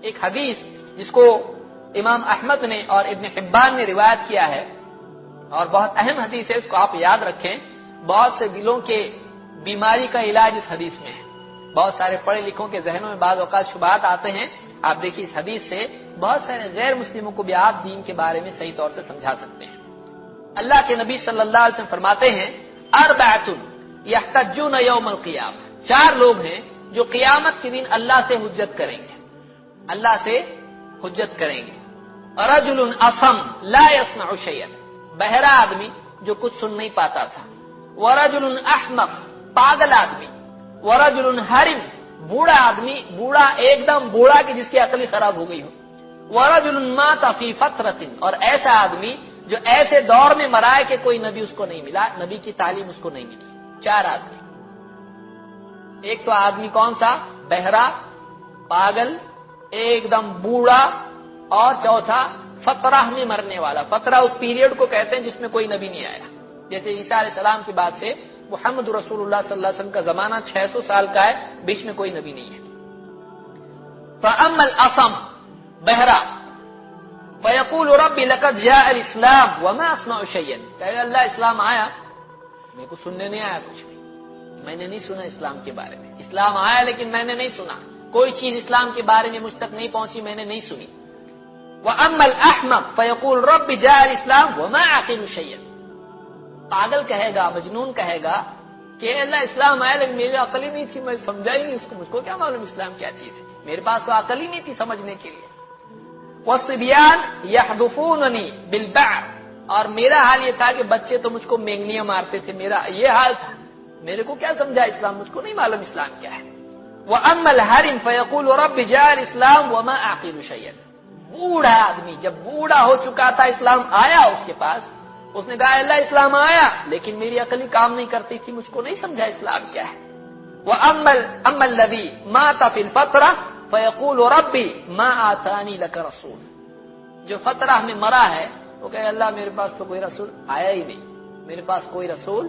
ایک حدیث جس کو امام احمد نے اور ابن حبان نے روایت کیا ہے اور بہت اہم حدیث ہے، اس کو آپ یاد رکھیں. بہت سے دلوں کے بیماری کا علاج اس حدیث میں ہے. بہت سارے پڑھے لکھوں کے ذہنوں میں بعض اوقات شبہات آتے ہیں. آپ دیکھیے اس حدیث سے بہت سارے غیر مسلموں کو بھی آپ دین کے بارے میں صحیح طور سے سمجھا سکتے ہیں. اللہ کے نبی صلی اللہ علیہ وسلم فرماتے ہیں اربعۃ یحتجون یوم القیامہ، 4 لوگ ہیں جو قیامت کے دن اللہ سے حجت کریں گے، اللہ سے حجت کریں گے. رجل اصم لا يسمع شيئا، بہرا آدمی جو کچھ سن نہیں پاتا تھا. ورجل احمق، پاگل آدمی. ورجل حرم، بوڑھا آدمی، بوڑھا ایک دم بوڑھا کہ جس کی عقل خراب ہو گئی ہو. ورجل مات فی فترۃ، اور ایسا آدمی جو ایسے دور میں مرا ہے کہ کوئی نبی اس کو نہیں ملا، نبی کی تعلیم اس کو نہیں ملی. 4 آدمی. ایک تو آدمی کون سا؟ بہرا، پاگل، ایک دم بوڑھا، اور چوتھا فترہ میں مرنے والا. فترہ اس پیریڈ کو کہتے ہیں جس میں کوئی نبی نہیں آیا. جیسے عیسیٰ علیہ السلام کی بات سے محمد رسول اللہ صلی اللہ علیہ وسلم کا زمانہ 600 سال کا ہے، بیچ میں کوئی نبی نہیں ہے. فَأَمَّا الْأَصَمُ، بہرا، فَيَقُولُ رَبِّ لَقَدْ جَاءَ الْإِسْلَامُ وَمَا أَسْمَعُ شَيْئًا، کہ اللہ اسلام آیا، میرے کو سننے نہیں آیا کچھ بھی، میں نے نہیں سنا اسلام کے بارے میں. اسلام آیا لیکن میں نے نہیں سنا، کوئی چیز اسلام کے بارے میں مجھ تک نہیں پہنچی، میں نے نہیں سنی. وَأَمَّا الْأَحْمَقُ فَيَقُولُ رَبِّ جَاءَ الْإِسْلَامُ وَمَا أَعْقِلُ شَيْئًا، پاگل کہے گا، مجنون کہے گا کہ اللہ اسلام آیا لیکن میری عقل ہی نہیں تھی، میں سمجھا ہی نہیں اس کو، مجھ کو کیا معلوم اسلام کیا چیز ہے، میرے پاس تو عقل ہی نہیں تھی سمجھنے کے لیے. وَالصِّبْيَانُ يَحْدُفُونَنِي بِالْبَعْرِ، اور میرا حال یہ تھا کہ بچے تو مجھ کو مینگنیاں مارتے تھے، میرا یہ حال تھا، میرے کو کیا سمجھا اسلام، مجھ کو نہیں معلوم اسلام کیا ہے. وَأَمَّا الْحَرِمُ فَيَقُولُ رَبِّ جَاءَ الْإِسْلَامُ وَمَا أَعْقِلُ شَيْئًا، بوڑھا آدمی جب بوڑھا ہو چکا تھا، اسلام آیا اس کے پاس، اس نے کہا اللہ اسلام آیا لیکن میری عقل ہی کام نہیں کرتی تھی، مجھ کو نہیں سمجھا اسلام کیا ہے. وَأَمَّا الَّذِي مَاتَ فِي الْفَتْرَةِ فَيَقُولُ رَبِّ مَا آتَانِي لَكَ رَسُولٌ، جو فترہ میں مرا ہے وہ کہے اللہ میرے پاس تو کوئی رسول آیا ہی نہیں، میرے پاس کوئی رسول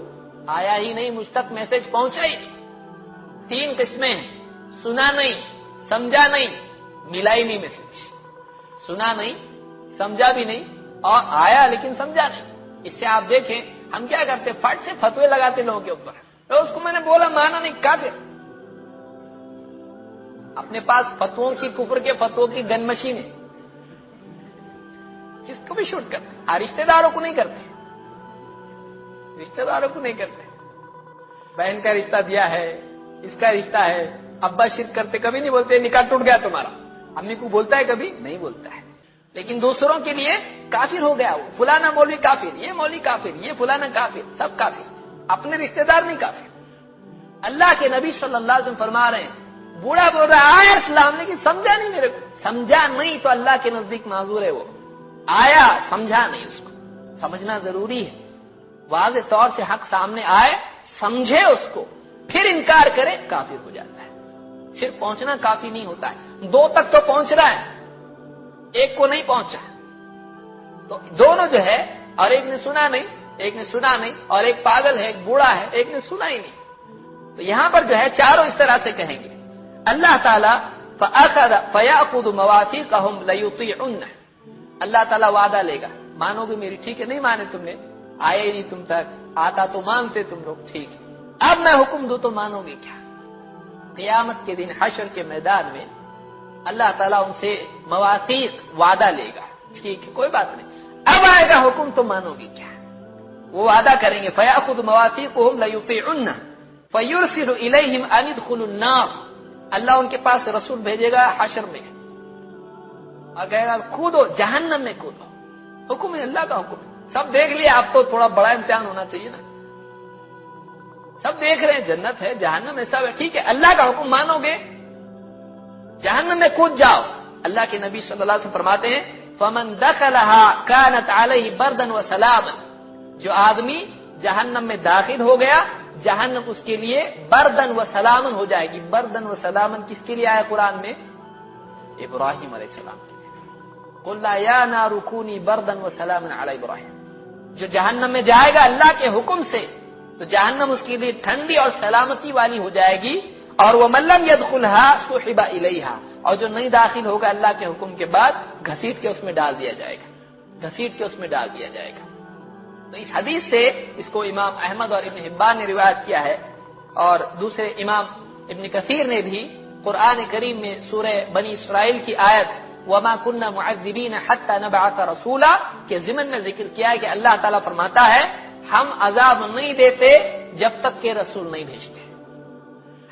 آیا ہی نہیں، مجھ تک میسج پہنچا ہی نہیں. 3 قسمیں ہیں، سنا نہیں، سمجھا نہیں، ملا ہی نہیں میسج. سنا نہیں، سمجھا بھی نہیں، اور آیا لیکن سمجھا نہیں. اس سے آپ دیکھیں ہم کیا کرتے، فٹ سے فتوے لگاتے لوگوں کے اوپر، تو اس کو میں نے بولا مانا نہیں، کافر. اپنے پاس فتووں کی، کفر کے فتووں کی گن مشین ہے، کس کو بھی شوٹ کرتے. رشتہ داروں کو نہیں کرتے، رشتہ داروں کو نہیں کرتے. بہن کا رشتہ دیا ہے، اس کا رشتہ ہے، ابا شرک کرتے، کبھی نہیں بولتے نکاح ٹوٹ گیا تمہارا. امی کو بولتا ہے کبھی نہیں بولتا ہے. لیکن دوسروں کے لیے کافر ہو گیا، وہ فلانا مولوی کافر، یہ مولوی کافر، یہ فلانا کافر، سب کافر، اپنے رشتہ دار نہیں کافر. اللہ کے نبی صلی اللہ علیہ وسلم فرما رہے ہیں بوڑھا بول رہا ہے آیا اسلام لیکن سمجھا نہیں، میرے کو سمجھا نہیں تو اللہ کے نزدیک معذور ہے. وہ آیا سمجھا نہیں، اس کو سمجھنا ضروری ہے. واضح طور سے حق سامنے آئے، سمجھے اس کو، پھر انکار کرے، کافر ہو جاتا ہے. صرف پہنچنا کافی نہیں ہوتا ہے، 2 تک تو پہنچ رہا ہے، ایک کو نہیں پہنچا، تو دونوں جو ہے، اور ایک نے سنا نہیں، ایک نے سنا نہیں، اور ایک پاگل ہے، ایک بوڑھا ہے، ایک نے سنا ہی نہیں. تو یہاں پر جو ہے چاروں اس طرح سے کہیں گے. اللہ تعالیٰ فَأَخَذَ فَيَأْخُذُ مَوَاثِيقَهُمْ لَيُطِيعُنَّ، اللہ تعالیٰ وعدہ لے گا، مانو گے میری، ٹھیک ہے، نہیں مانے تم نے، آئے ہی نہیں تم تک، آتا تو مانتے تم لوگ، ٹھیک ہے، اب میں حکم دوں تو مانو گے کیا؟ قیامت کے دن حشر کے میدان میں اللہ تعالیٰ ان سے مواثیق وعدہ لے گا، ٹھیک ہے کوئی بات نہیں، اب آئے گا حکم تو مانو گے کیا؟ وہ وعدہ کریں گے فَيَأْخُذُ مَوَاثِيقَهُمْ لَيُطِيعُنَّ فَيُرْسِلُ إِلَيْهِمْ أَنِ ادْخُلُوا النَّارَ، اللہ ان کے پاس رسول بھیجے گا حشر میں اور کہے گا کودو، جہنم میں کودو. حکم ہے، اللہ کا حکم ہے. سب دیکھ لیا، آپ تو تھوڑا بڑا امتحان ہونا چاہیے نا، سب دیکھ رہے ہیں جنت ہے، جہنم ہے، سب ہے، ٹھیک ہے، اللہ کا حکم مانو گے، جہنم میں کود جاؤ. اللہ کے نبی صلی اللہ علیہ وسلم فرماتے ہیں فَمَنْ دَخَلَهَا كَانَتْ عَلَيْهِ بَرْدًا وَسَلَامًا، جو آدمی جہنم میں داخل ہو گیا، جہنم اس کے لیے بردن و سلامن ہو جائے گی. بردن و سلامن کس کے لیے آیا قرآن میں؟ ابراہیم علیہ السلام کے لیے. قُلْ يَا نَارُ كُونِي بَرْدًا وَسَلَامًا عَلَى إِبْرَاهِيمَ، جو جہنم میں جائے گا اللہ کے حکم سے تو جہنم اس کے لیے ٹھنڈی اور سلامتی والی ہو جائے گی. اور وَمَن لَّمْ يَدْخُلْهَا سُحِبَ إِلَيْهَا، اور جو نہیں داخل ہوگا اللہ کے حکم کے بعد گھسیٹ کے اس میں ڈال دیا جائے گا، گھسیٹ کے اس میں ڈال دیا جائے گا۔ تو اس حدیث سے اس کو امام احمد اور ابن حبان نے روایت کیا ہے، اور دوسرے امام ابن کثیر نے بھی قرآن کریم میں سورہ بنی اسرائیل کی آیت وَمَا كُنَّا مُعَذِّبِينَ حَتَّى نَبْعَثَ رَسُولًا کے ضمن میں ذکر کیا ہے کہ اللہ تعالیٰ فرماتا ہے ہم عذاب نہیں دیتے جب تک کہ رسول نہیں بھیجتے۔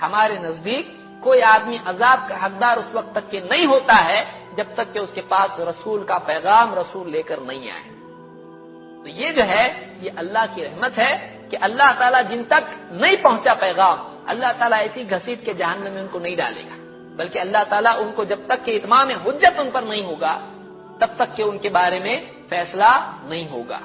ہمارے نزدیک کوئی آدمی عذاب کا حقدار اس وقت تک کہ نہیں ہوتا ہے جب تک کہ اس کے پاس رسول کا پیغام رسول لے کر نہیں آئے۔ تو یہ جو ہے یہ اللہ کی رحمت ہے کہ اللہ تعالیٰ جن تک نہیں پہنچا پیغام، اللہ تعالیٰ ایسی گھسیٹ کے جہنم میں ان کو نہیں ڈالے گا، بلکہ اللہ تعالیٰ ان کو جب تک کہ اتمام حجت ان پر نہیں ہوگا تب تک کہ ان کے بارے میں فیصلہ نہیں ہوگا۔